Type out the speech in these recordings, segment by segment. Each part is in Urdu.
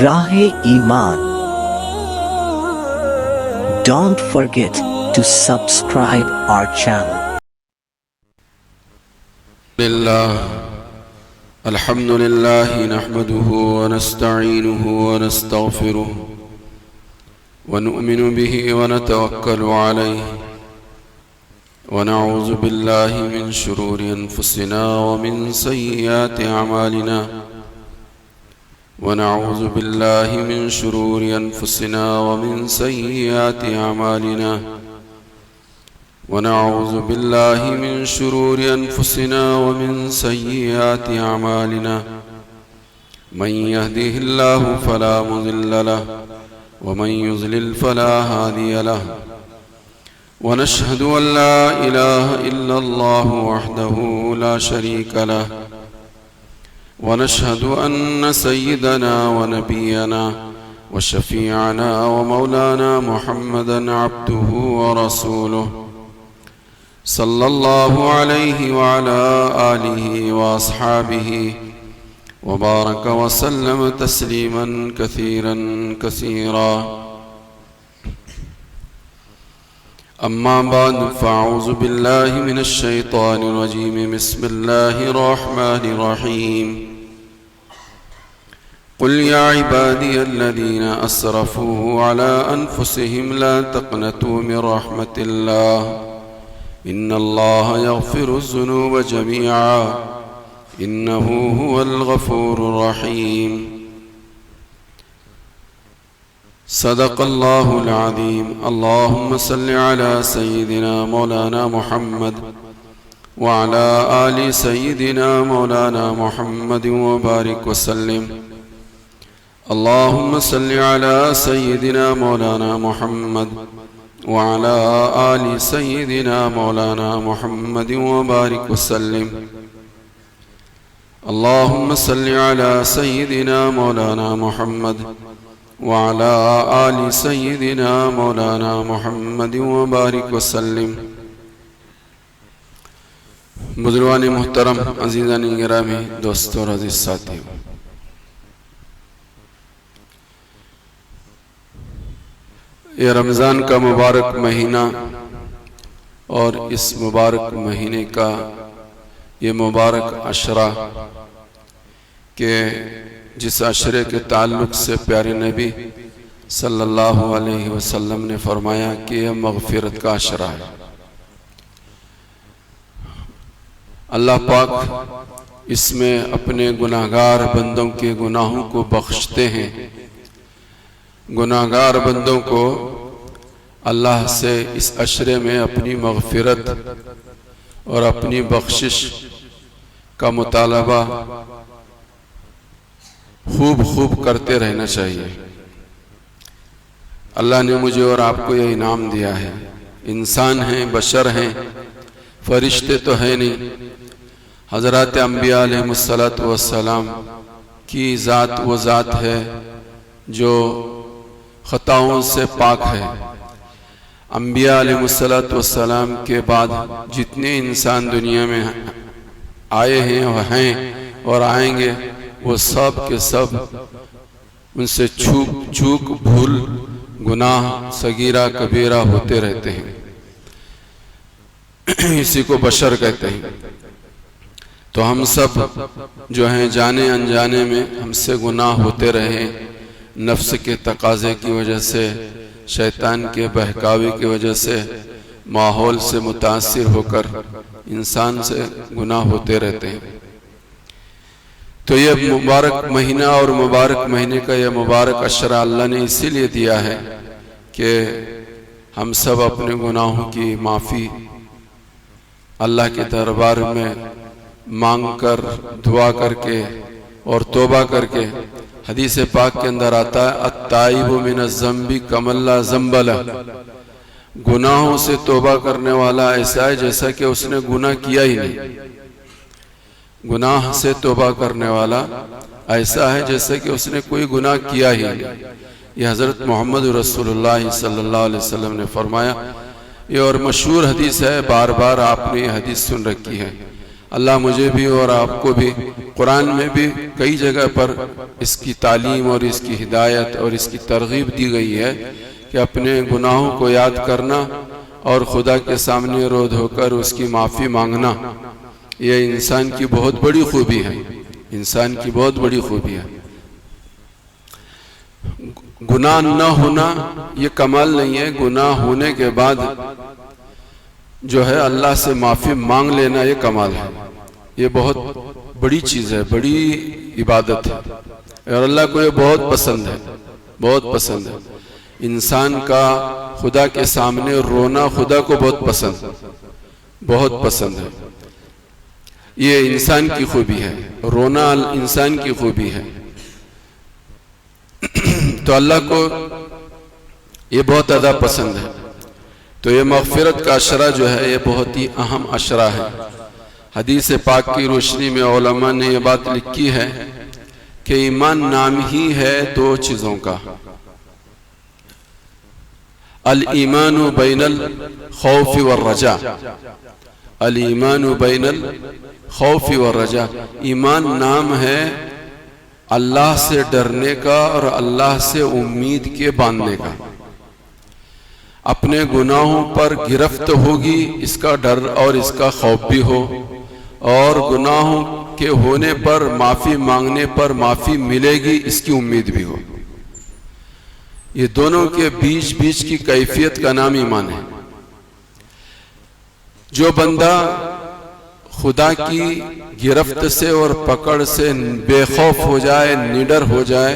راہ ایمان. Don't forget to subscribe our channel. الحمد لله نحمده ونستعينه ونستغفره ونؤمن به ونتوكل عليه ونعوذ بالله من شرور أنفسنا ومن سيئات أعمالنا ونعوذ بالله من شرور أنفسنا ومن سيئات أعمالنا ونعوذ بالله من شرور أنفسنا ومن سيئات أعمالنا من يهده الله فلا مضل له ومن يضلل فلا هادي له ونشهد أن لا إله إلا الله وحده لا شريك له ونشهد أن سيدنا ونبينا وشفيعنا ومولانا محمدا عبده ورسوله صلى الله عليه وعلى آله وأصحابه وبارك وسلم تسليما كثيرا كثيرا. أما بعد فأعوذ بالله من الشيطان الرجيم. بسم الله الرحمن الرحيم. قل يا عبادي الذين أسرفوا على أنفسهم لا تقنطوا من رحمة الله إن الله يغفر الذنوب جميعا إنه هو الغفور الرحيم. صدق الله العظيم. اللهم صل على سيدنا مولانا محمد وعلى آل سيدنا مولانا محمد وبارك وسلم. اللهم صل على سيدنا مولانا محمد وعلى آل سيدنا مولانا محمد وبارك وسلم. اللهم صل على سيدنا مولانا محمد وعلى آل سيدنا مولانا محمد وبارك وسلم. بزرگان محترم، عزیزان گرامی، دوستو اور عزیز ساتھیو، یہ رمضان کا مبارک مہینہ اور اس مبارک مہینے کا یہ مبارک عشرہ کہ جس عشرے کے تعلق سے پیارے نبی صلی اللہ علیہ وسلم نے فرمایا کہ یہ مغفرت کا عشرہ ہے. اللہ پاک اس میں اپنے گناہگار بندوں کے گناہوں کو بخشتے ہیں. گناہگار بندوں کو اللہ سے اس عشرے میں اپنی مغفرت اور اپنی بخشش کا مطالبہ خوب کرتے رہنا چاہیے. اللہ نے مجھے اور آپ کو یہ انعام دیا ہے. انسان ہیں، بشر ہیں، فرشتے تو ہیں نہیں. حضرات انبیاء علیہ السلام کی ذات وہ ذات ہے جو خطاؤں سے پاک ہے. انبیاء علیہ السلام کے بعد جتنے انسان دنیا میں آئے ہیں اور آئیں گے وہ سب کے سب ان سے چوک بھول گناہ صغیرہ کبیرہ ہوتے رہتے ہیں. اسی کو بشر کہتے ہیں. تو ہم سب جو ہیں جانے انجانے میں ہم سے گناہ ہوتے رہے. نفس کے تقاضے کی وجہ سے، شیطان کے بہکاوی کی وجہ سے، ماحول سے متاثر ہو کر انسان سے گناہ ہوتے رہتے ہیں. تو یہ مبارک مہینہ اور مبارک مہینے کا یہ مبارک عشرہ اللہ نے اسی لیے دیا ہے کہ ہم سب اپنے گناہوں کی معافی اللہ کے دربار میں مانگ کر، دعا کر کے اور توبہ کر کے. حدیث پاک کے اندر آتا ہے التائب من الذنب کمن لا ذنب لہ. گناہوں سے توبہ کرنے والا ایسا ہے جیسا کہ اس نے گناہ کیا ہی نہیں. گناہ سے توبہ کرنے والا ایسا ہے جیسا کہ اس نے کوئی گناہ کیا ہی نہیں. یہ حضرت محمد رسول اللہ صلی اللہ علیہ وسلم نے فرمایا. یہ اور مشہور حدیث ہے، بار بار آپ نے یہ حدیث سن رکھی ہے. اللہ مجھے بھی اور آپ کو بھی قرآن میں بھی کئی جگہ پر اس کی تعلیم اور اس کی ہدایت اور اس کی ترغیب دی گئی ہے کہ اپنے گناہوں کو یاد کرنا اور خدا کے سامنے رو دھو کر اس کی معافی مانگنا، یہ انسان کی بہت بڑی خوبی ہے، انسان کی بہت بڑی خوبی ہے۔ گناہ نہ ہونا یہ کمال نہیں ہے، گناہ ہونے کے بعد جو ہے اللہ سے معافی مانگ لینا یہ کمال ہے، یہ بہت بڑی چیز ہے، بڑی عبادت ہے اور اللہ کو یہ بہت پسند ہے، بہت پسند ہے۔ انسان کا خدا کے سامنے رونا خدا کو بہت پسند ہے، یہ انسان کی خوبی ہے، رونا انسان کی خوبی ہے۔ تو اللہ کو یہ بہت زیادہ پسند ہے۔ تو یہ مغفرت کا عشرہ جو ہے یہ بہت ہی اہم عشرہ ہے۔ حدیث پاک کی روشنی میں علماء نے یہ بات لکھی ہے کہ ایمان نام ہی ہے دو چیزوں کا، الایمان بین الخوف والرجاء، الایمان بین الخوف والرجاء، ایمان نام ہے اللہ سے ڈرنے کا اور اللہ سے امید کے باندھنے کا۔ اپنے گناہوں پر گرفت ہوگی اس کا ڈر اور اس کا خوف بھی ہو، اور گناہوں کے ہونے پر معافی مانگنے پر معافی ملے گی اس کی امید بھی ہو۔ یہ دونوں کے بیچ کی کیفیت کا نام ایمان ہے۔ جو بندہ خدا کی گرفت سے اور پکڑ سے بے خوف ہو جائے، نڈر ہو جائے،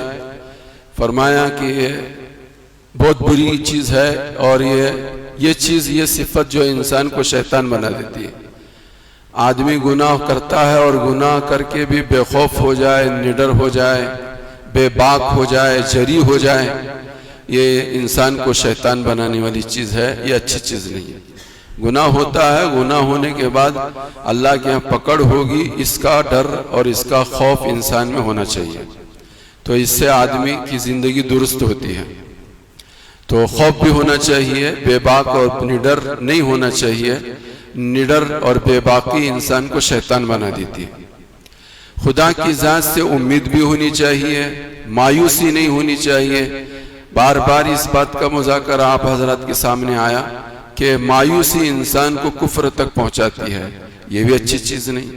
فرمایا کہ یہ بہت بری چیز ہے، اور یہ چیز، یہ صفت جو انسان کو شیطان بنا دیتی ہے۔ آدمی گناہ کرتا ہے اور گناہ کر کے بھی بے خوف ہو جائے، نڈر ہو جائے، بے باک ہو جائے، جری ہو جائے، یہ انسان کو شیطان بنانے والی چیز ہے، یہ اچھی چیز نہیں ہے۔ گناہ ہوتا ہے، گناہ ہونے کے بعد اللہ کے یہاں پکڑ ہوگی، اس کا ڈر اور اس کا خوف انسان میں ہونا چاہیے، تو اس سے آدمی کی زندگی درست ہوتی ہے۔ تو خوف بھی ہونا چاہیے، بے باک اور نڈر نہیں ہونا چاہیے۔ نڈر اور بے باکی انسان کو شیطان بنا دیتی ہے۔ خدا کی ذات سے امید بھی ہونی چاہیے، مایوسی نہیں ہونی چاہیے۔ بار بار اس بات کا مذاکرہ آپ حضرات کے سامنے آیا کہ مایوسی انسان کو کفر تک پہنچاتی ہے، یہ بھی اچھی چیز نہیں۔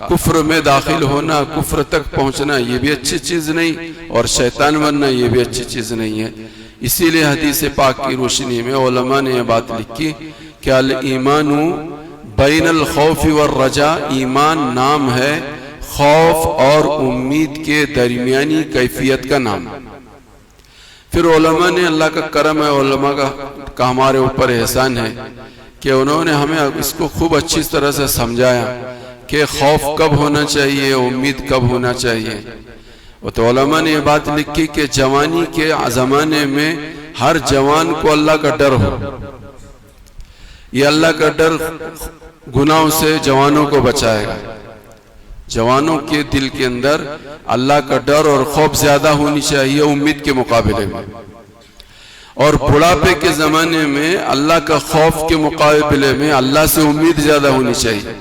کفر میں داخل ہونا، کفر تک پہنچنا، یہ بھی اچھی چیز نہیں، اور شیطان بننا یہ بھی اچھی چیز نہیں ہے۔ اسی لیے حدیث پاک کی روشنی میں علماء نے یہ بات لکھی کہ الایمان بین الخوف والرجاء، ایمان نام ہے خوف اور امید کے درمیانی کیفیت کا نام۔ پھر علماء نے، اللہ کا کرم ہے، علماء کا ہمارے اوپر احسان ہے کہ انہوں نے ہمیں اس کو خوب اچھی طرح سے سمجھایا کہ خوف کب ہونا چاہیے، امید کب ہونا چاہیے۔ تو علماء نے یہ بات لکھی کہ جوانی کے زمانے میں ہر جوان کو اللہ کا ڈر ہو۔ یہ اللہ کا ڈر گناہوں سے جوانوں کو بچائے گا۔ جوانوں کے دل کے اندر اللہ کا ڈر اور خوف زیادہ ہونی چاہیے امید کے مقابلے میں، اور بڑھاپے کے زمانے میں اللہ کا خوف کے مقابلے میں اللہ سے امید زیادہ ہونی چاہیے۔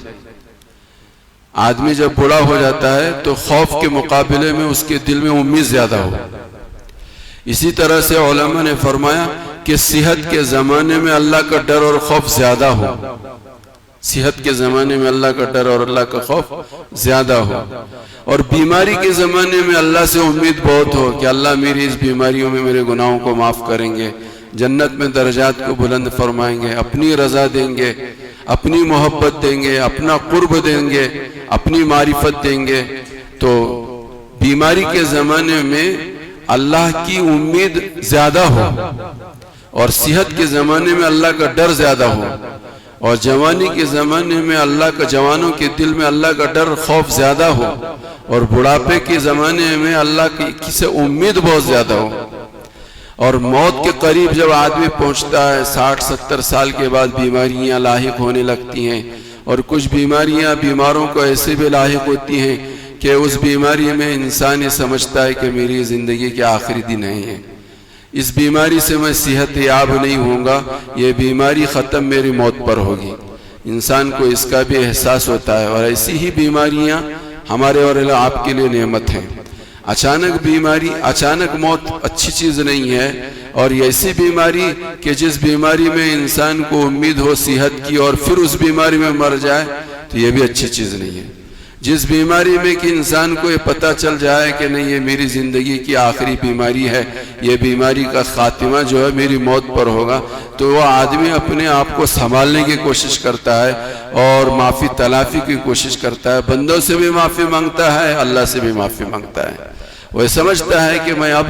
آدمی جب بوڑھا ہو جاتا ہے تو خوف کے مقابلے میں اس کے دل میں امید زیادہ ہو۔ اسی طرح سے علماء نے فرمایا کہ صحت کے زمانے میں اللہ کا ڈر اور خوف زیادہ ہو، صحت کے زمانے میں اللہ کا ڈر اور اللہ کا خوف زیادہ ہو، اور بیماری کے زمانے میں اللہ سے امید بہت ہو کہ اللہ میری اس بیماریوں میں میرے گناہوں کو معاف کریں گے، جنت میں درجات کو بلند فرمائیں گے، اپنی رضا دیں گے، اپنی محبت دیں گے، اپنا قرب دیں گے، اپنی معرفت دیں گے۔ تو بیماری کے زمانے میں اللہ کی امید زیادہ ہو، اور صحت کے زمانے میں اللہ کا ڈر زیادہ ہو، اور جوانی کے زمانے میں اللہ کا، جوانوں کے دل میں اللہ کا ڈر خوف زیادہ ہو، اور بڑھاپے کے زمانے میں اللہ کی سے امید بہت زیادہ ہو۔ اور موت کے قریب جب آدمی پہنچتا ہے 60-70 سال کے بعد بیماریاں لاحق ہونے لگتی ہیں، اور کچھ بیماریاں بیماروں کو ایسے بھی لاحق ہوتی ہیں کہ اس بیماری میں انسان یہ سمجھتا ہے کہ میری زندگی کے آخری دن ہیں، اس بیماری سے میں صحت یاب نہیں ہوں گا، یہ بیماری ختم میری موت پر ہوگی۔ انسان کو اس کا بھی احساس ہوتا ہے. اور ایسی ہی بیماریاں ہمارے اور آپ کے لیے نعمت ہیں. اچانک بیماری، اچانک موت اچھی چیز نہیں ہے. اور یہ ایسی بیماری کہ جس بیماری میں انسان کو امید ہو صحت کی اور پھر اس بیماری میں مر جائے تو یہ بھی اچھی چیز نہیں ہے. جس بیماری میں کہ انسان کو یہ پتہ چل جائے کہ نہیں یہ میری زندگی کی آخری بیماری ہے، یہ بیماری کا خاتمہ جو ہے میری موت پر ہوگا، تو وہ آدمی اپنے آپ کو سنبھالنے کی کوشش کرتا ہے اور معافی تلافی کی کوشش کرتا ہے. بندوں سے بھی معافی مانگتا ہے، اللہ سے بھی معافی مانگتا ہے. وہ سمجھتا ہے کہ میں اب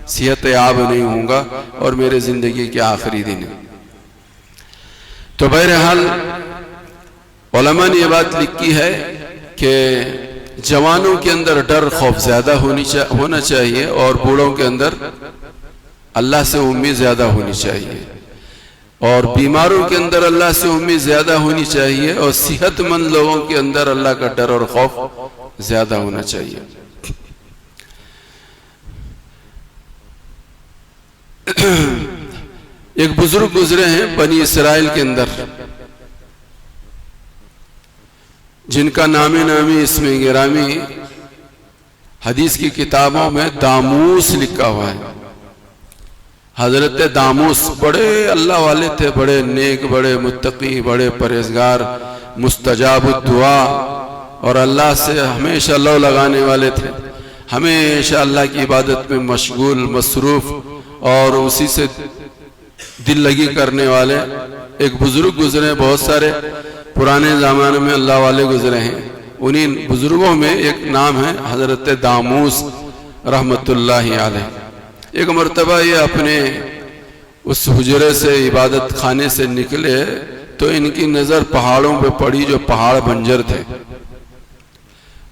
صحت یاب نہیں ہوں گا اور میرے زندگی کے آخری دن ہے. تو بہرحال علماء نے یہ بات لکھی ہے کہ جوانوں کے اندر ڈر خوف زیادہ ہونا چاہیے اور بوڑھوں کے اندر اللہ سے امید زیادہ ہونی چاہیے. اور بیماروں کے اندر اللہ سے امید زیادہ ہونی چاہیے اور صحت مند لوگوں کے اندر اللہ کا ڈر اور خوف زیادہ ہونا چاہیے. ایک بزرگ گزرے ہیں بنی اسرائیل کے اندر، جن کا نامی اسم گرامی حدیث کی کتابوں میں داموس لکھا ہوا ہے. حضرت داموس بڑے اللہ والے تھے، بڑے نیک، بڑے متقی، بڑے پرہیزگار، مستجاب الدعا اور اللہ سے ہمیشہ لو لگانے والے تھے. ہمیشہ اللہ کی عبادت میں مشغول، مصروف اور اسی سے دل لگی کرنے والے ایک بزرگ گزرے. بہت سارے پرانے زمانے میں اللہ والے گزرے ہیں. انہیں بزرگوں میں ایک نام ہے حضرت داموس رحمت اللہ علیہ. ایک مرتبہ یہ اپنے اس حجرے سے، عبادت خانے سے نکلے تو ان کی نظر پہاڑوں پہ پڑی، جو پہاڑ بنجر تھے،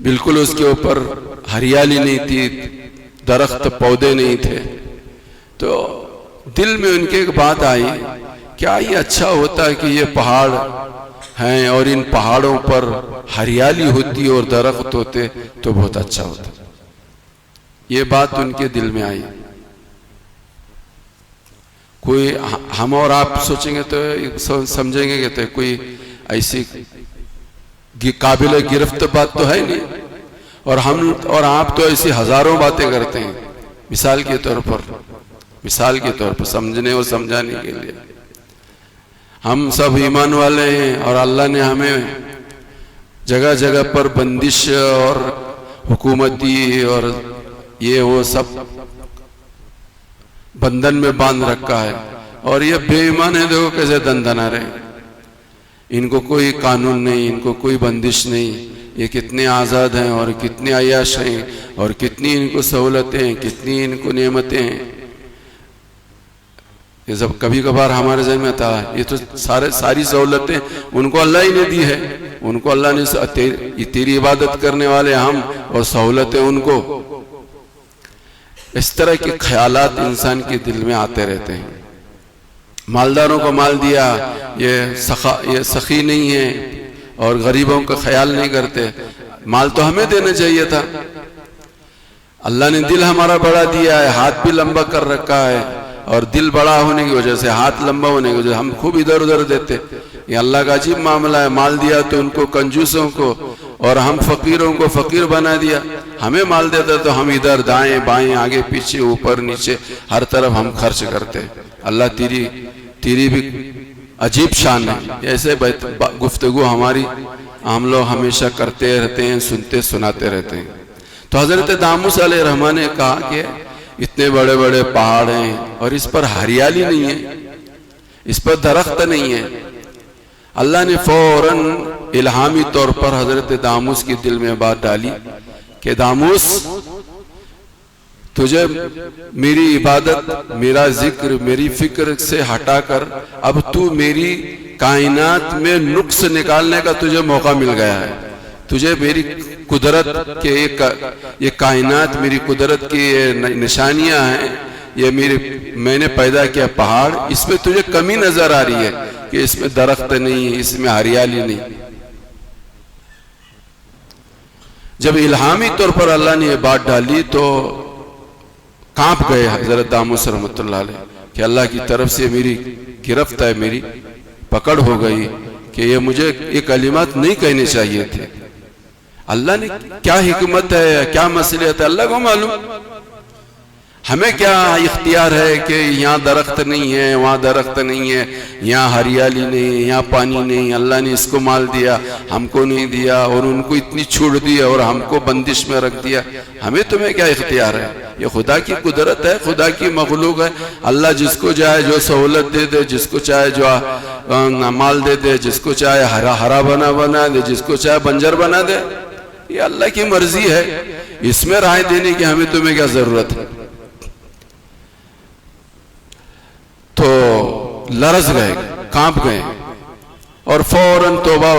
بالکل اس کے اوپر ہریالی نہیں تھی، درخت پودے نہیں تھے. تو دل میں ان کے ایک بات آئی، کیا یہ اچھا ہوتا ہے کہ یہ پہاڑ ہیں اور ان پہاڑوں پر ہریالی ہوتی اور درخت ہوتے تو بہت اچھا ہوتا. یہ بات ان کے دل میں آئی. کوئی ہم اور آپ سوچیں گے تو سمجھیں گے کہ کوئی ایسی قابل گرفت بات تو ہے نہیں، اور ہم اور آپ تو ایسی ہزاروں باتیں کرتے ہیں. مثال کے طور پر سمجھنے اور سمجھانے کے لیے ہم سب ایمان والے ہیں اور اللہ نے ہمیں جگہ جگہ پر بندش اور حکومتی اور یہ وہ سب بندھن میں باندھ رکھا ہے. اور یہ بے ایمان ہے، دیکھو کیسے دن دنا رہے. ان کو کوئی قانون نہیں، ان کو کوئی بندش نہیں. یہ کتنے آزاد ہیں اور کتنے عیاش ہیں اور کتنی ان کو سہولتیں ہیں، کتنی ان کو نعمتیں ہیں. یہ سب کبھی کبھار ہمارے ذہن میں آتا ہے یہ تو ساری سہولتیں ان کو اللہ ہی نے دی ہے. ان کو اللہ نے تیری عبادت کرنے والے ہم اور سہولتیں ان کو. اس طرح کے خیالات انسان کے دل میں آتے رہتے ہیں. مالداروں کو مال دیا، یہ سخی نہیں ہے اور غریبوں کا خیال نہیں کرتے. مال تو ہمیں دینا چاہیے تھا. اللہ نے دل ہمارا بڑا دیا ہے، ہاتھ بھی لمبا کر رکھا ہے، اور دل بڑا ہونے کی وجہ سے، ہاتھ لمبا ہونے کی وجہ سے ہم خوب ادھر ادھر دیتے. یہ اللہ کا عجیب معاملہ ہے. مال دیا تو ان کو کنجوسوں کو اور ہم فقیروں کو فقیر بنا دیا. ہمیں مال دیتا تو ہم ادھر دائیں بائیں آگے پیچھے اوپر نیچے ہر طرف ہم خرچ کرتے. اللہ تیری بھی عجیب شان ہے. ایسے گفتگو ہماری ہم لوگ ہمیشہ کرتے رہتے ہیں، سنتے سناتے رہتے ہیں. تو حضرت داموس علیہ الرحمٰن نے کہا کہ اتنے بڑے بڑے پہاڑ ہیں اور اس پر ہریالی نہیں ہے، اس پر درخت نہیں ہے. اللہ نے فوراً الہامی طور پر حضرت داموس کے دل میں بات ڈالی کہ داموس، تجھے میری عبادت، میرا ذکر، میری فکر سے ہٹا کر اب تو میری کائنات میں نقص نکالنے کا تجھے موقع مل گیا ہے. تجھے میری قدرت کے یہ کائنات میری قدرت کی یہ نشانیاں ہیں. یہ میں نے پیدا کیا پہاڑ، اس میں تجھے کمی نظر آ رہی ہے کہ اس میں درخت نہیں، اس میں ہریالی نہیں. جب الہامی طور پر اللہ نے یہ بات ڈالی تو کانپ گئے حضرت داموس رحمۃ اللہ علیہ کہ اللہ کی طرف سے میری گرفت ہے، میری پکڑ ہو گئی کہ مجھے یہ کلمات نہیں کہنے چاہیے تھے. اللہ نے کیا حکمت ہے، کیا مصلحت ہے، اللہ کو معلوم. ہمیں کیا اختیار ہے کہ یہاں درخت نہیں ہے، وہاں درخت نہیں ہے، یہاں ہریالی نہیں، یہاں پانی نہیں. اللہ نے اس کو مال دیا، ہم کو نہیں دیا، اور ان کو اتنی چھوڑ دی اور ہم کو بندش میں رکھ دیا. ہمیں تمہیں کیا اختیار ہے؟ یہ خدا کی قدرت ہے، خدا کی مخلوق ہے. اللہ جس کو چاہے جو سہولت دے دے، جس کو چاہے جو مال دے دے، جس کو چاہے ہرا بنا دے، جس کو چاہے بنجر بنا دے. یہ اللہ کی مرضی ہے، اس میں رائے دینے کی ہمیں تمہیں کیا ضرورت ہے؟ تو لرز گئے، کانپ گئے، اور فوراً توبہ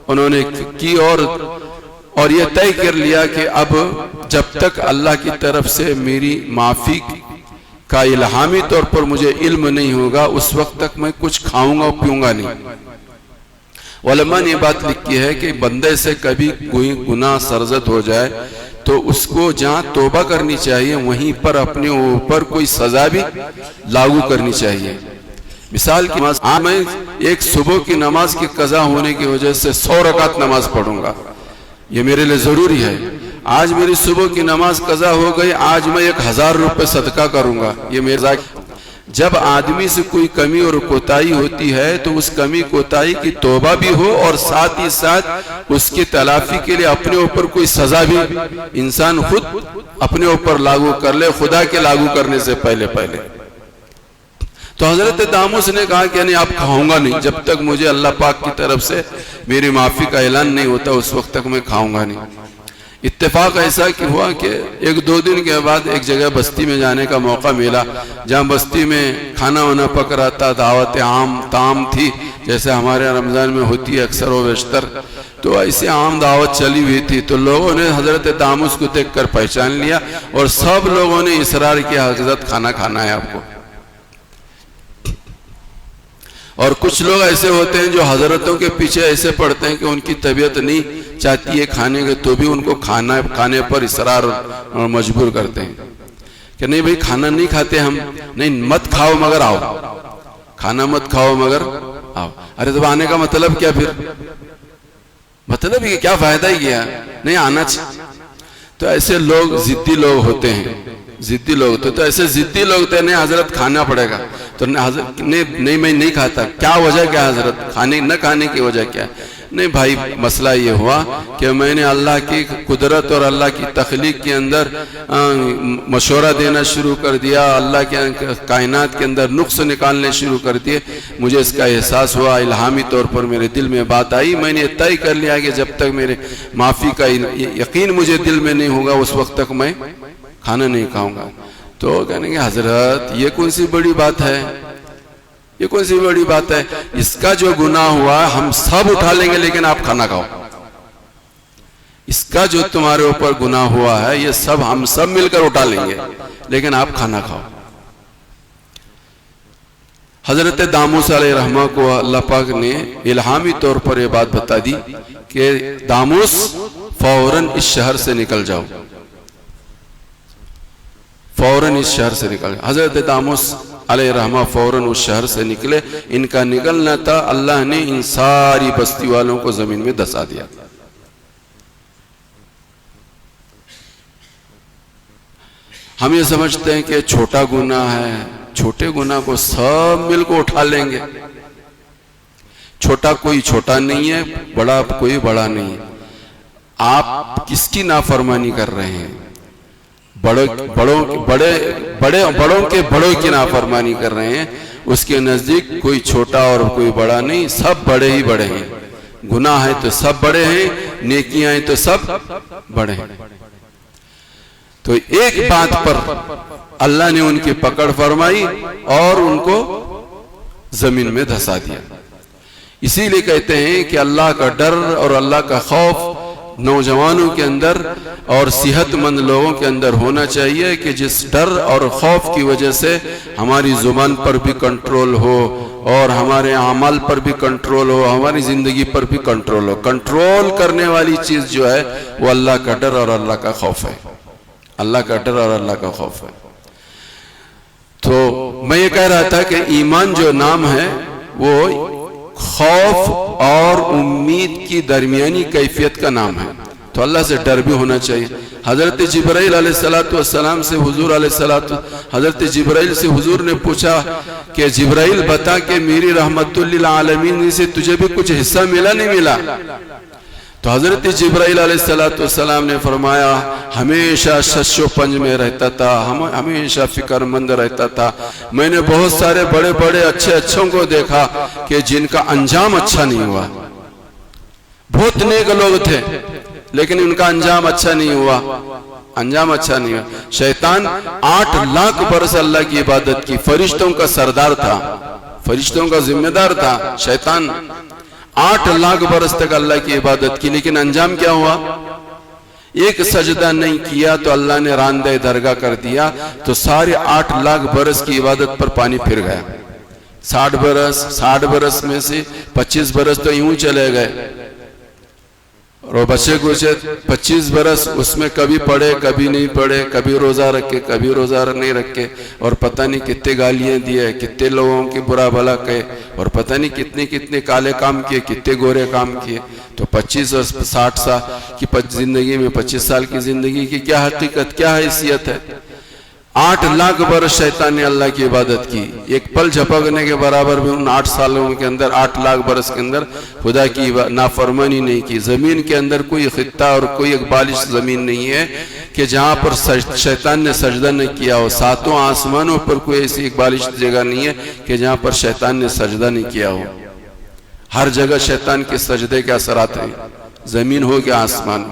انہوں نے کی اور یہ طے کر لیا کہ اب جب تک اللہ کی طرف سے میری معافی کا الہامی طور پر مجھے علم نہیں ہوگا اس وقت تک میں کچھ کھاؤں گا اور پیوں گا نہیں. علماء نے یہ بات لکھی ہے کہ بندے سے کبھی کوئی گناہ سرزد ہو جائے تو اس کو جہاں توبہ کرنی چاہیے وہیں پر اپنے اوپر کوئی سزا بھی لاگو کرنی چاہیے. مثال کی نماز، میں ایک صبح کی نماز کی قضا ہونے کی وجہ سے 100 رکعت نماز پڑھوں گا، یہ میرے لیے ضروری ہے. آج میری صبح کی نماز قضا ہو گئی، آج میں 1000 روپے صدقہ کروں گا، یہ میرا. جب آدمی سے کوئی کمی اور کوتاہی ہوتی ہے تو اس کمی کوتاہی کی توبہ بھی ہو اور ساتھ ہی ساتھ اس کی تلافی کے لیے اپنے اوپر کوئی سزا بھی انسان خود اپنے اوپر لاگو کر لے، خدا کے لاگو کرنے سے پہلے. تو حضرت داموس نے کہا کہ نہیں، آپ کھاؤں گا نہیں جب تک مجھے اللہ پاک کی طرف سے میری معافی کا اعلان نہیں ہوتا، اس وقت تک میں کھاؤں گا نہیں. اتفاق ایسا کہ ہوا کہ 1-2 دن کے بعد ایک جگہ بستی میں جانے کا موقع ملا، جہاں بستی میں کھانا وانا پک رہا تھا، دعوت عام تام تھی جیسے ہمارے رمضان میں ہوتی ہے اکثر و بیشتر. تو ایسے عام دعوت چلی ہوئی تھی. تو لوگوں نے حضرت داموس کو دیکھ کر پہچان لیا اور سب لوگوں نے اصرار کیا حضرت کھانا کھانا ہے آپ کو. اور کچھ لوگ ایسے ہوتے ہیں جو حضرتوں کے پیچھے ایسے پڑتے ہیں کہ ان کی طبیعت نہیں چاہتی ہے کھانے کے تو بھی ان کو کھانے پر اصرار اور مجبور کرتے ہیں کہ نہیں بھئی کھانا نہیں کھاتے ہم. نہیں، مت کھاؤ مگر آؤ، کھانا مت کھاؤ مگر آؤ. ارے تو آنے کا مطلب کیا؟ پھر مطلب یہ کیا فائدہ ہی کیا؟ نہیں آنا چاہیے. تو ایسے لوگ ضدی لوگ ہوتے ہیں، ضدی لوگ تو ایسے ضدی لوگ ہوتے ہیں نہیں حضرت کھانا پڑے گا. تو نہیں میں نہیں کھاتا. کیا وجہ کیا حضرت نہ کھانے کی وجہ کیا؟ نہیں بھائی، مسئلہ یہ ہوا کہ میں نے اللہ کی قدرت اور اللہ کی تخلیق کے اندر مشورہ دینا شروع کر دیا، اللہ کے کائنات کے اندر نقص نکالنے شروع کر دیے. مجھے اس کا احساس ہوا، الہامی طور پر میرے دل میں بات آئی. میں نے طے کر لیا کہ جب تک میرے معافی کا یقین مجھے دل میں نہیں ہوگا اس وقت تک میں کھانا نہیں کھاؤں گا. تو کہنے گے حضرت یہ کون سی بڑی بات ہے، یہ کون سی بڑی بات ہے؟ اس کا جو گناہ ہوا ہم سب اٹھا لیں گے لیکن آپ کھانا کھاؤ. اس کا جو تمہارے اوپر گناہ ہوا ہے یہ ہم سب مل کر اٹھا لیں گے لیکن آپ کھانا کھاؤ. حضرت داموس علیہ الرحمہ کو اللہ پاک نے الہامی طور پر یہ بات بتا دی کہ داموس فوراً اس شہر سے نکل جاؤ، فوراً اس شہر سے نکل. حضرت داموس علیہ الرحمہ فوراً اس شہر سے نکلے. ان کا نکلنا تھا، اللہ نے ان ساری بستی والوں کو زمین میں دسا دیا. ہم یہ سمجھتے ہیں کہ چھوٹا گناہ ہے، چھوٹے گناہ کو سب مل کو اٹھا لیں گے. چھوٹا کوئی چھوٹا نہیں ہے، بڑا کوئی بڑا نہیں ہے. آپ کس کی نافرمانی کر رہے ہیں؟ بڑوں کے بڑوں کی نافرمانی کر رہے ہیں. اس کے نزدیک کوئی چھوٹا اور کوئی بڑا نہیں، سب بڑے ہی بڑے ہیں. گناہ ہے تو سب بڑے ہیں، نیکیاں ہیں تو سب بڑے ہیں. تو ایک بات پر اللہ نے ان کی پکڑ فرمائی اور ان کو زمین میں دھسا دیا. اسی لیے کہتے ہیں کہ اللہ کا ڈر اور اللہ کا خوف نوجوانوں کے اندر اور صحت مند لوگوں کے اندر ہونا چاہیے کہ جس ڈر اور خوف کی وجہ سے ہماری زبان پر بھی کنٹرول ہو اور ہمارے اعمال پر بھی کنٹرول ہو، ہماری زندگی پر بھی کنٹرول ہو. کنٹرول کرنے والی چیز جو ہے وہ اللہ کا ڈر اور اللہ کا خوف ہے. اللہ کا ڈر اور اللہ کا خوف ہے. تو میں یہ کہہ رہا تھا کہ ایمان جو نام ہے وہ خوف اور امید کی درمیانی کیفیت کا نام ہے. تو اللہ سے ڈر بھی ہونا چاہیے. حضرت جبرائیل علیہ السلام سے حضور حضرت جبرائیل سے حضور نے پوچھا کہ جبرائیل بتا کہ میری رحمت للعالمین سے تجھے بھی کچھ حصہ ملا نہیں ملا؟ تو حضرت جبرائیل علیہ السلام نے فرمایا ہمیشہ شش و پنج میں رہتا تھا، ہمیشہ فکر مند رہتا تھا. میں نے بہت سارے بڑے بڑے اچھوں کو دیکھا کہ جن کا انجام اچھا نہیں ہوا. بہت نیک لوگ تھے لیکن ان کا انجام اچھا نہیں ہوا. شیطان 8 لاکھ برس اللہ کی عبادت کی، فرشتوں کا سردار تھا، فرشتوں کا ذمہ دار تھا. شیطان 8 لاکھ برس تک اللہ کی عبادت کی، لیکن انجام کیا ہوا؟ ایک سجدہ نہیں کیا تو اللہ نے راندہ درگاہ کر دیا. تو سارے 8 لاکھ برس کی عبادت پر پانی پھر گیا. 60 برس میں سے 25 برس تو یوں چلے گئے، اور بچے کچھ 25 برس اس میں کبھی پڑھے کبھی نہیں پڑھے، کبھی روزہ رکھے کبھی روزہ نہیں رکھے، اور پتہ نہیں کتنے گالیاں دیے، کتنے لوگوں کی برا بھلا کہے، اور پتہ نہیں کتنے کالے کام کیے، کتنے گورے کام کیے. تو 25 اور 60 سال کی زندگی میں 25 سال کی زندگی کی کیا حقیقت، کیا حیثیت ہے؟ 8 لاکھ برس شیطان نے اللہ کی عبادت کی. ایک پل جھپکنے کے برابر بھی ان 8 سالوں کے اندر، 8 لاکھ برس کے اندر خدا کی نافرمانی نہیں کی. زمین کے اندر کوئی خطہ اور کوئی ایک بالش زمین نہیں ہے کہ جہاں پر شیطان نے سجدہ نہ کیا ہو. 7 آسمانوں پر کوئی ایسی ایک بالش جگہ نہیں ہے کہ جہاں پر شیطان نے سجدہ نہیں کیا ہو. ہر جگہ شیطان کے سجدے کے اثرات ہیں، زمین ہو کہ آسمان.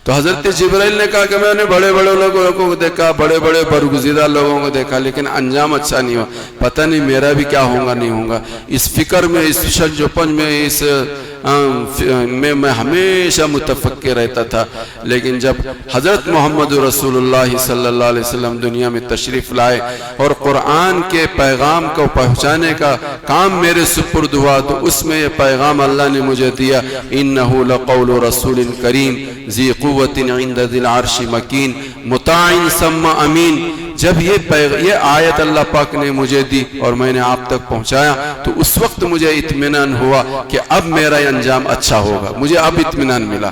تو حضرت جبرائیل نے کہا کہ میں نے بڑے بڑے لوگوں کو دیکھا، بڑے بڑے برگزیدہ لوگوں کو دیکھا، لیکن انجام اچھا نہیں ہوا. پتہ نہیں میرا بھی کیا ہوگا نہیں ہوگا. اس فکر میں، اس شج و پنج میں، اس میں ہمیشہ متفکر رہتا تھا. لیکن جب حضرت محمد رسول اللہ صلی اللہ علیہ وسلم دنیا میں تشریف لائے اور قرآن کے پیغام کو پہنچانے کا کام میرے سپرد ہوا، تو اس میں یہ پیغام اللہ نے مجھے دیا، انہو لقول رسول کریم ذی قوت عند ذی العرش مکین مطاع ثم امین. جب یہ آیت اللہ پاک نے مجھے دی اور میں نے آپ تک پہنچایا، تو اس وقت مجھے اطمینان ہوا کہ اب میرا انجام اچھا ہوگا. مجھے اب اطمینان ملا.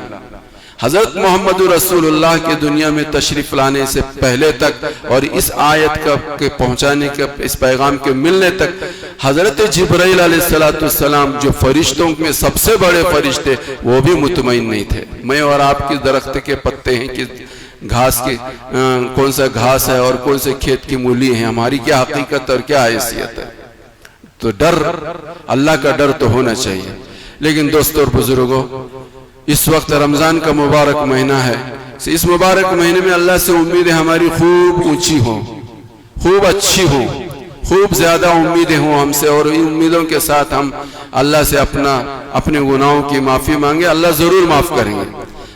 حضرت محمد رسول اللہ کے دنیا میں تشریف لانے سے پہلے تک اور اس آیت کے پہنچانے کے، اس پیغام کے ملنے تک، حضرت جبرائیل علیہ السلام جو فرشتوں میں سب سے بڑے فرشتے، وہ بھی مطمئن نہیں تھے. میں اور آپ کی درخت کے پتے ہیں کہ گھاس کی کون سا گھاس ہے اور کون سے کھیت کی مولی ہیں، ہماری کیا حقیقت اور کیا حیثیت ہے. تو ڈر، اللہ کا ڈر تو ہونا چاہیے. لیکن دوستو اور بزرگوں، اس وقت رمضان کا مبارک مہینہ ہے. اس مبارک مہینے میں اللہ سے امید ہے ہماری خوب اونچی ہوں، خوب اچھی ہوں، خوب زیادہ امیدیں ہوں ہم سے، اور ان امیدوں کے ساتھ ہم اللہ سے اپنے گناہوں کی معافی مانگے. اللہ ضرور معاف کریں گے.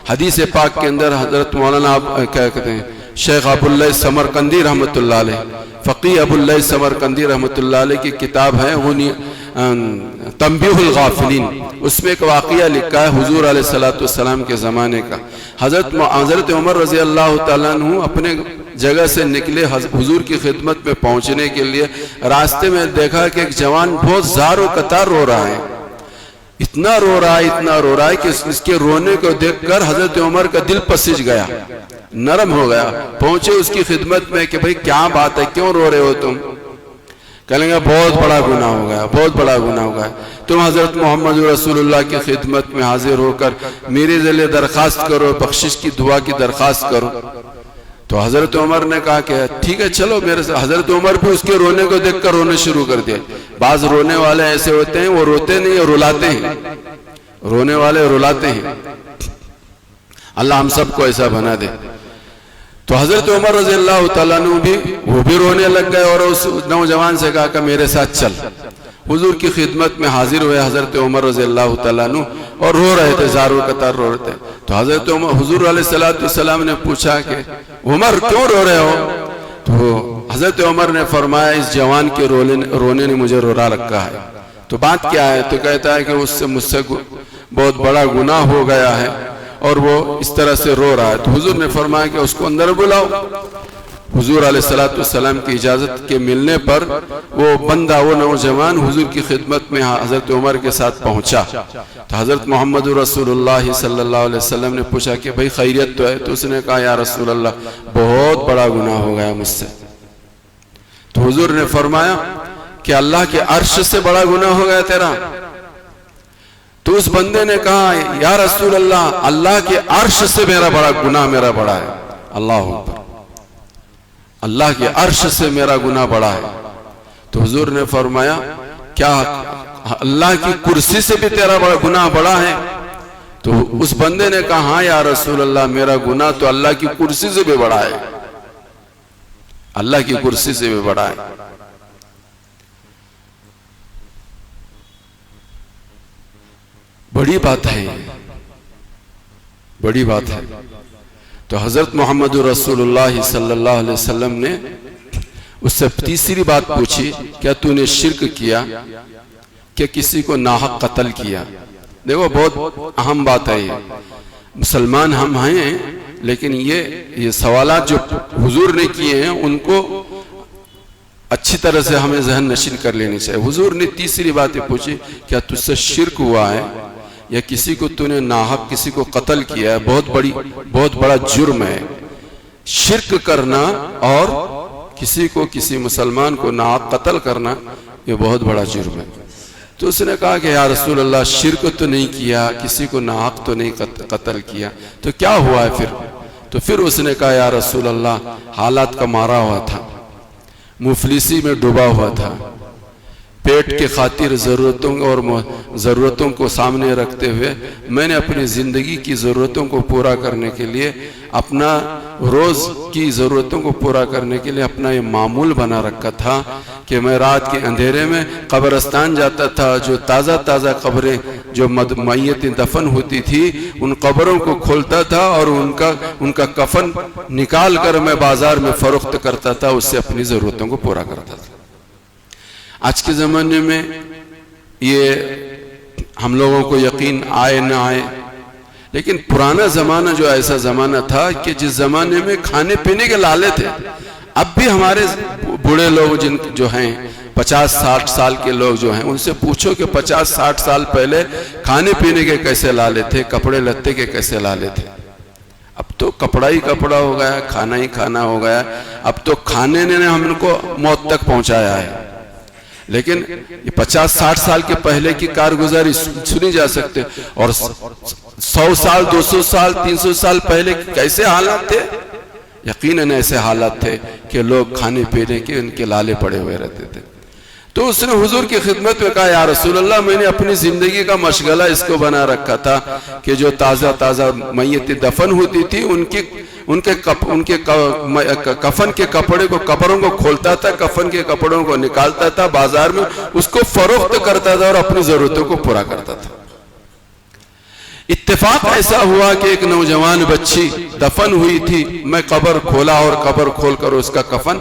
حدیث پاک کے اندر حضرت مولانا کیا کہتے ہیں، شیخ ابو اللہ سمرقندی رحمۃ اللہ علیہ، فقیہ ابو اللہ سمرقندی رحمۃ اللہ علیہ کی کتاب ہے تنبیہ الغافلین. اس میں ایک واقعہ لکھا ہے حضور علیہ السلام کے زمانے کا. حضرت عمر رضی اللہ تعالیٰ عنہ اپنے جگہ سے نکلے حضور کی خدمت میں پہنچنے کے لیے. راستے میں دیکھا کہ ایک جوان بہت زار و قطار رو رہا ہے. اتنا رو رہا ہے کہ اس کے رونے کو دیکھ کر حضرت عمر کا دل پسج گیا، نرم ہو گیا. پہنچے اس کی خدمت میں کہ بھئی کیا بات ہے، کیوں رو رہے ہو تم؟ کہنے گا بہت بڑا گناہ ہو گیا، بہت بڑا گناہ ہو گیا. تم حضرت محمد رسول اللہ کی خدمت میں حاضر ہو کر میرے ذریعے درخواست کرو، بخشش کی دعا کی درخواست کرو. تو حضرت عمر نے کہا کہ ٹھیک ہے چلو میرے سے. حضرت عمر بھی اس کے رونے کو دیکھ کر رونے شروع کر دیا. بعض رونے والے ایسے ہوتے ہیں وہ روتے نہیں، رلاتے ہیں. رونے والے رلاتے ہیں. اللہ ہم سب کو ایسا بنا دے. تو حضرت عمر رضی اللہ تعالیٰ عنہ وہ بھی رونے لگ گئے اور اس نوجوان سے کہا کہ میرے ساتھ چل. حضور کی خدمت میں حاضر ہوئے حضرت عمر رضی اللہ تعالیٰ عنہ اور رو رہے تھے، زار و قطار رو رہے تھے. تو حضرت حضور علیہ السلام نے پوچھا کہ عمر کیوں رو رہے ہو؟ تو حضرت عمر نے فرمایا اس جوان کے رونے نے مجھے رولا رکھا ہے. تو بات کیا ہے؟ تو کہتا ہے کہ مجھ سے بہت بڑا گناہ ہو گیا ہے اور وہ اس طرح سے رو رہا ہے. تو حضور نے فرمایا کہ اس کو اندر بلاؤ. حضور علیہ الصلوۃ والسلام کی اجازت کے ملنے پر وہ بندہ، وہ نوجوان حضور کی خدمت میں حضرت عمر کے ساتھ پہنچا تو حضرت محمد رسول اللہ صلی اللہ علیہ وسلم نے پوچھا کہ بھائی خیریت تو ہے؟ تو اس نے کہا یا رسول اللہ بہت بڑا گناہ ہو گیا مجھ سے۔ تو حضور نے فرمایا کہ اللہ کے عرش سے بڑا گناہ ہو گیا تیرا؟ تو اس بندے نے کہا یا رسول اللہ اللہ کے عرش سے میرا بڑا گناہ میرا بڑا ہے۔ اللہ اکبر، اللہ کے عرش سے میرا گناہ بڑا ہے۔ تو حضور نے فرمایا کیا اللہ کی کرسی سے بھی تیرا بڑا گناہ بڑا ہے؟ تو اس بندے نے کہا ہاں یا رسول اللہ میرا گناہ تو اللہ کی کرسی سے بھی بڑا ہے، اللہ کی کرسی سے بھی بڑا ہے۔ بڑی بات ہے، بڑی بات ہے۔ تو حضرت محمد رسول اللہ صلی اللہ علیہ وسلم نے اس سے تیسری بات پوچھی کیا تو نے شرک کیا کہ کسی کو ناحق قتل کیا؟ دیکھو بہت اہم بات ہے، یہ مسلمان ہم ہیں لیکن یہ سوالات جو حضور نے کیے ہیں ان کو اچھی طرح سے ہمیں ذہن نشین کر لینی چاہیے۔ حضور نے تیسری بات یہ پوچھی کیا تجھ سے شرک ہوا ہے یا کسی کو تو نے ناحق کسی کو قتل کیا ہے؟ بہت بڑا جرم ہے شرک کرنا، اور کسی مسلمان کو ناحق قتل کرنا یہ بہت بڑا جرم ہے۔ تو اس نے کہا کہ یا رسول اللہ شرک تو نہیں کیا، کسی کو ناحق تو نہیں قتل کیا، تو کیا ہوا ہے پھر؟ تو پھر اس نے کہا یا رسول اللہ حالات کا مارا ہوا تھا، مفلسی میں ڈوبا ہوا تھا، پیٹ کے خاطر ضرورتوں کو سامنے رکھتے ہوئے میں نے اپنی زندگی کی ضرورتوں کو پورا کرنے کے لیے، اپنا روز کی ضرورتوں کو پورا کرنے کے لیے اپنا یہ معمول بنا رکھا تھا کہ میں رات کے اندھیرے میں قبرستان جاتا تھا، جو تازہ قبریں جو میتیں دفن ہوتی تھی ان قبروں کو کھولتا تھا اور ان کا کفن نکال کر میں بازار میں فروخت کرتا تھا، اس سے اپنی ضرورتوں کو پورا کرتا تھا۔ آج کے زمانے میں یہ ہم لوگوں کو یقین آئے نہ آئے، لیکن پرانا زمانہ جو ایسا زمانہ تھا کہ جس زمانے میں کھانے پینے کے لالے تھے، اب بھی ہمارے بوڑھے لوگ جو ہیں 50-60 سال کے لوگ جو ہیں ان سے پوچھو کہ 50-60 سال پہلے کھانے پینے کے کیسے لالے تھے، کپڑے لتے کے کیسے لالے تھے۔ اب تو کپڑا ہی کپڑا ہو گیا، کھانا ہی کھانا ہو گیا، اب تو کھانے نے ہم کو موت تک پہنچایا ہے۔ لیکن یہ 50-60 سال کے پہلے کی کارگزاری سنی جا سکتے، اور 100 سال 200 سال 300 سال پہلے کیسے حالات تھے؟ یقیناً ایسے حالات تھے کہ لوگ کھانے پینے کے ان کے لالے پڑے ہوئے رہتے تھے۔ تو اس نے حضور کی خدمت میں کہا یا رسول اللہ میں نے اپنی زندگی کا مشغلہ اس کو بنا رکھا تھا کہ جو تازہ میتیں دفن ہوتی تھی ان کے کفن کے کپڑے کو قبروں کو کھولتا تھا، کفن کے کپڑوں کو نکالتا تھا، بازار میں اس کو فروخت کرتا تھا اور اپنی ضرورتوں کو پورا کرتا تھا۔ اتفاق ایسا ہوا کہ ایک نوجوان بچی دفن ہوئی تھی، میں قبر کھولا اور قبر کھول کر اس کا کفن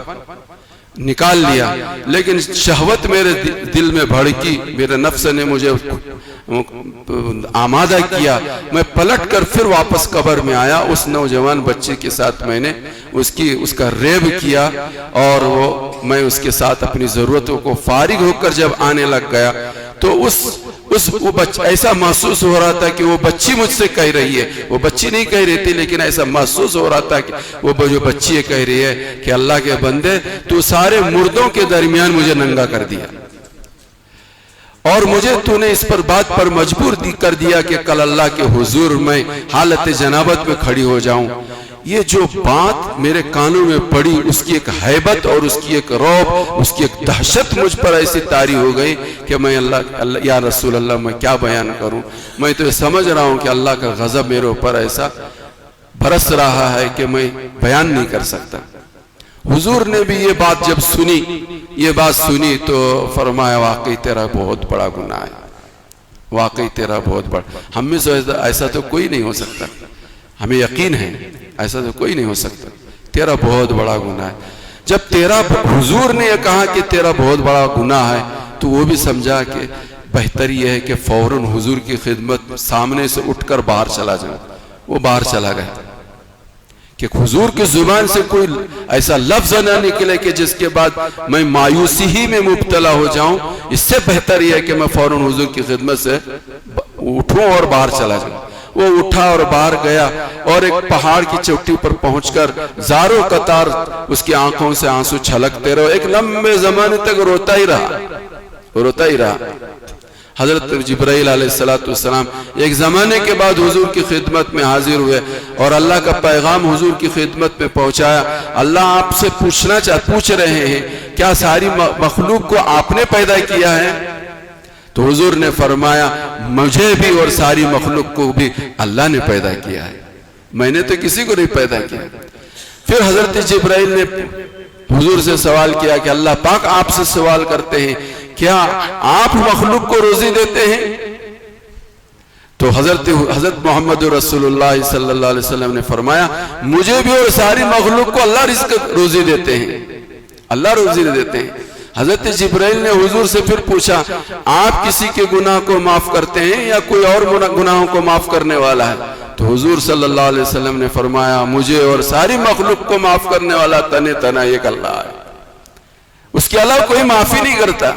نکال لیا، لیکن شہوت میرے دل میں بھڑکی، میرے نفس نے مجھے آمادہ کیا، میں پلٹ کر پھر واپس قبر میں آیا، اس نوجوان بچے کے ساتھ میں نے اس کا ریب کیا، اور میں اس کے ساتھ اپنی ضرورتوں کو فارغ ہو کر جب آنے لگ گیا تو ایسا محسوس ہو رہا تھا کہ وہ بچی مجھ سے کہہ رہی ہے، وہ بچی نہیں کہہ رہی تھی لیکن ایسا محسوس ہو رہا تھا کہ وہ جو بچی کہہ رہی ہے کہ اللہ کے بندے تو سارے مردوں کے درمیان مجھے ننگا کر دیا، اور مجھے تو نے اس پر بات پر مجبور کر دیا کہ کل اللہ کے حضور میں حالت جنابت میں کھڑی ہو جاؤں۔ یہ جو بات میرے کانوں میں پڑی، اس کی ایک ہیبت اور اس کی ایک رعب، اس کی ایک دہشت مجھ پر ایسی طاری ہو گئی کہ میں اللہ یا رسول اللہ میں کیا بیان کروں۔ میں تو یہ سمجھ رہا ہوں کہ اللہ کا غضب میرے اوپر ایسا برس رہا ہے کہ میں بیان نہیں کر سکتا۔ حضور نے بھی یہ بات جب سنی تو فرمایا واقعی تیرا بہت بڑا گناہ ہے، واقعی تیرا بہت بڑا، ہم میں سے ایسا تو کوئی نہیں ہو سکتا، ہمیں یقین ہے ایسا تو کوئی نہیں ہو سکتا، تیرا بہت بڑا گناہ ہے۔ جب حضور نے یہ کہا کہ تیرا بہت بڑا گناہ ہے تو وہ بھی سمجھا کہ بہتر یہ ہے کہ فوراً حضور کی خدمت سامنے سے اٹھ کر باہر چلا جائے۔ وہ باہر چلا گیا کہ حضور کی زبان سے کوئی ایسا لفظ نہ نکلے کہ جس کے بعد میں مایوسی ہی میں مبتلا ہو جاؤں. اس سے بہتر یہ ہے کہ میں فوراً حضور کی خدمت سے اٹھوں اور باہر چلا جاؤں. وہ اٹھا اور باہر گیا اور ایک پہاڑ کی چوٹی پر پہنچ کر زاروں قطار اس کی آنکھوں سے آنسو چھلکتے رہے. ایک لمبے زمانے تک روتا ہی رہا. حضرت جبرائیل علیہ السلام ایک زمانے کے بعد حضور کی خدمت میں حاضر ہوئے اور اللہ کا پیغام حضور کی خدمت میں پہنچایا. اللہ آپ سے پوچھ رہے ہیں کیا ساری مخلوق کو آپ نے پیدا کیا ہے؟ تو حضور نے فرمایا مجھے بھی اور ساری مخلوق کو بھی اللہ نے پیدا کیا ہے، میں نے تو کسی کو نہیں پیدا کیا. پھر حضرت جبرائیل نے حضور سے سوال کیا کہ اللہ پاک آپ سے سوال کرتے ہیں کیا آپ مخلوق کو روزی دیتے ہیں؟ تو حضرت محمد رسول اللہ صلی اللہ علیہ وسلم نے فرمایا مجھے بھی اور ساری مخلوق کو اللہ رزق روزی دیتے ہیں، اللہ روزی دیتے ہیں. حضرت جبرائیل نے حضور سے پھر پوچھا آپ کسی کے گناہ کو معاف کرتے ہیں یا کوئی اور گناہوں کو معاف کرنے والا ہے؟ تو حضور صلی اللہ علیہ وسلم نے فرمایا مجھے اور ساری مخلوق کو معاف کرنے والا تنہا ایک اللہ ہے، اس کے علاوہ کوئی معافی نہیں کرتا.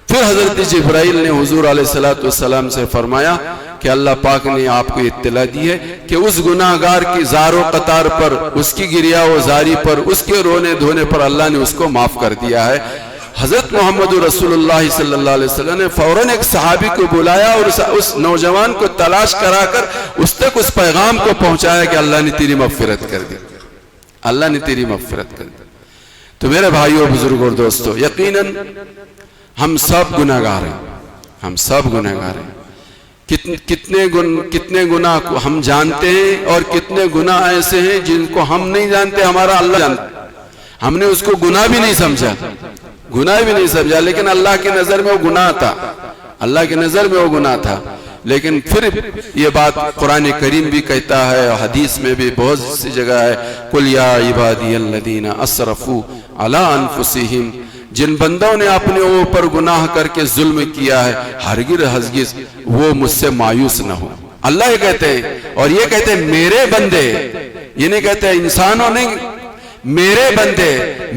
پھر حضرت جبرائیل نے حضور علیہ السلام سے فرمایا کہ اللہ پاک نے آپ کو اطلاع دی ہے کہ اس گناہگار کی زار و قطار پر، اس کی گریہ و زاری پر، اس کے رونے دھونے پر اللہ نے اس کو معاف کر دیا ہے. حضرت محمد رسول اللہ صلی اللہ علیہ وسلم نے فوراً ایک صحابی کو بلایا اور اس نوجوان کو تلاش کرا کر اس تک اس پیغام کو پہنچایا کہ اللہ نے تیری مغفرت کر دی، اللہ نے تیری مغفرت کر دی. تو میرے بھائیوں بزرگوں اور دوستو، یقیناً ہم سب گناہگار ہیں، ہم سب گناہگار ہیں. کتنے گناہ کو ہم جانتے ہیں اور کتنے گناہ ایسے ہیں جن کو ہم نہیں جانتے، ہمارا اللہ جانتا. ہم نے اس کو گناہ بھی نہیں سمجھا، لیکن اللہ کی نظر میں وہ گناہ تھا، اللہ کی نظر میں وہ گناہ تھا. لیکن پھر یہ بات قرآن کریم بھی کہتا ہے، حدیث میں بھی بہت سی جگہ ہے، قُلْ يَا عِبَادِيَ الَّذِينَ أَسْرَفُوا عَلَىٰ أَنفُسِهِمْ، جن بندوں نے اپنے اوپر گناہ کر کے ظلم کیا ہے ہرگز وہ مجھ سے مایوس نہ ہو. اللہ یہ کہتے ہیں، اور یہ کہتے ہیں میرے بندے، یہ نہیں کہتے انسانوں نہیں، میرے بندے،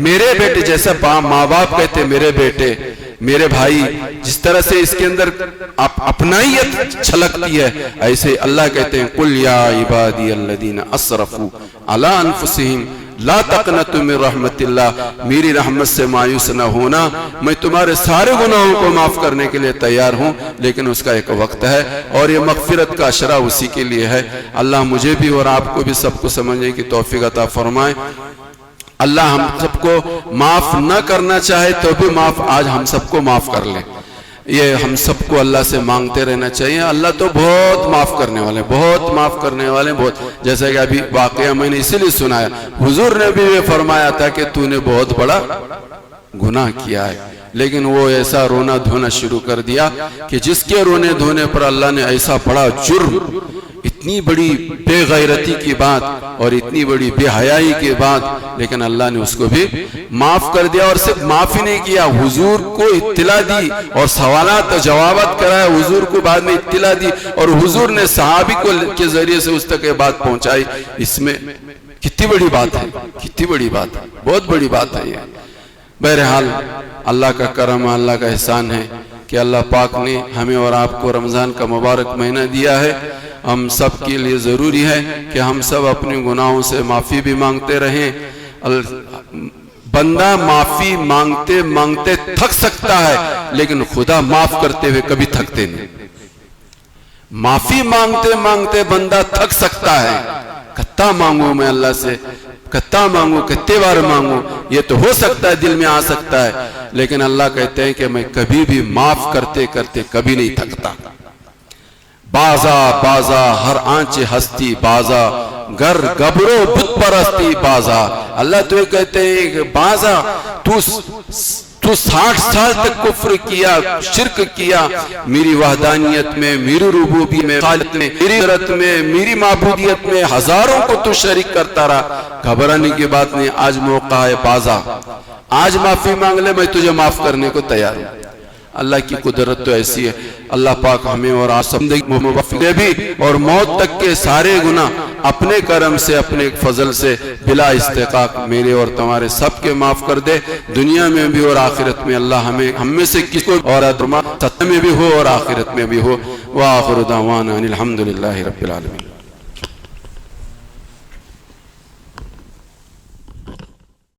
میرے بیٹے. جیسا ماں باپ کہتے ہیں میرے بیٹے، میرے بھائی، جس طرح سے اس کے اندر اپنائیت چھلکتی ہے، ایسے اللہ کہتے ہیں قُلْ يَا عِبَادِيَ الَّذِينَ أَسْرَفُوا عَلَىٰ أَنفُسِهِمْ لا تقنطوا من رحمت اللہ، میری رحمت سے مایوس نہ ہونا، میں تمہارے سارے گناہوں کو معاف کرنے کے لیے تیار ہوں، لیکن اس کا ایک وقت ہے اور یہ مغفرت کا اشرا اسی کے لیے ہے. اللہ مجھے بھی اور آپ کو بھی سب کو سمجھنے کی توفیق عطا فرمائے. اللہ ہم سب کو معاف نہ کرنا چاہے تو بھی آج ہم سب کو معاف کر لیں. یہ ہم سب کو اللہ سے مانگتے رہنا چاہیے. اللہ تو بہت معاف کرنے والے، بہت معاف کرنے والے، بہت. جیسا کہ ابھی واقعہ میں نے اسی لیے سنایا، حضور نے بھی یہ فرمایا تھا کہ تو نے بہت بڑا گناہ کیا ہے، لیکن وہ ایسا رونا دھونا شروع کر دیا کہ جس کے رونے دھونے پر اللہ نے ایسا بڑا جرم، اتنی بڑی بے غیرتی کی بات اور اتنی بڑی بے حیائی کی بات، لیکن اللہ نے اس کو بھی معاف کر دیا. اور صرف معاف ہی نہیں کیا، حضور کو اطلاع دی اور سوالات جوابات کرایا، حضور کو بعد میں اطلاع دی اور حضور نے صحابی کے ذریعے سے اس تک یہ بات پہنچائی. اس میں کتنی بڑی بات ہے، کتنی بڑی بات ہے، بہت بڑی بات ہے یہ. بہرحال اللہ کا کرم، اللہ کا احسان ہے کہ اللہ پاک نے ہمیں اور آپ کو رمضان کا مبارک مہینہ دیا ہے. ہم سب کے لیے ضروری ہے کہ ہم سب اپنے گناہوں سے معافی بھی مانگتے رہیں. بندہ معافی مانگتے مانگتے تھک سکتا ہے، لیکن خدا معاف کرتے ہوئے کبھی تھکتے نہیں. معافی مانگتے مانگتے بندہ تھک سکتا ہے، کتنا مانگوں میں اللہ سے، کتنا مانگوں، کتنے بار مانگوں، یہ تو ہو سکتا ہے، دل میں آ سکتا ہے، لیکن اللہ کہتے ہیں کہ میں کبھی بھی معاف کرتے کرتے کبھی نہیں تھکتا. بازا ہر آنچ ہستی بازا، گر گبرو بت پرستی بازا. اللہ تو یہ کہتے ہیں کہ بازا تو 60 سال تک کفر کیا، شرک کیا، میری وحدانیت میں، میری ربوبیت میں، خالق میں، میری قدرت میں، میری معبودیت میں ہزاروں کو تو شریک کرتا رہا. گھبرانے کی بات نہیں، آج موقع ہے بازا، آج معافی مانگ لے، میں تجھے معاف کرنے کو تیار ہوں. اللہ کی قدرت تو ایسی ہے. اللہ پاک ہمیں اور آپ زندگی موفق دے بھی اور موت تک کے سارے گناہ اپنے کرم سے اپنے فضل سے بلا استحقاق میرے اور تمہارے سب کے معاف کر دے، دنیا میں بھی اور آخرت میں اللہ ہم میں سے کس کو اور سطح میں بھی ہو اور آخرت میں بھی ہو۔ وآخر دعوانا الحمدللہ رب العالمین۔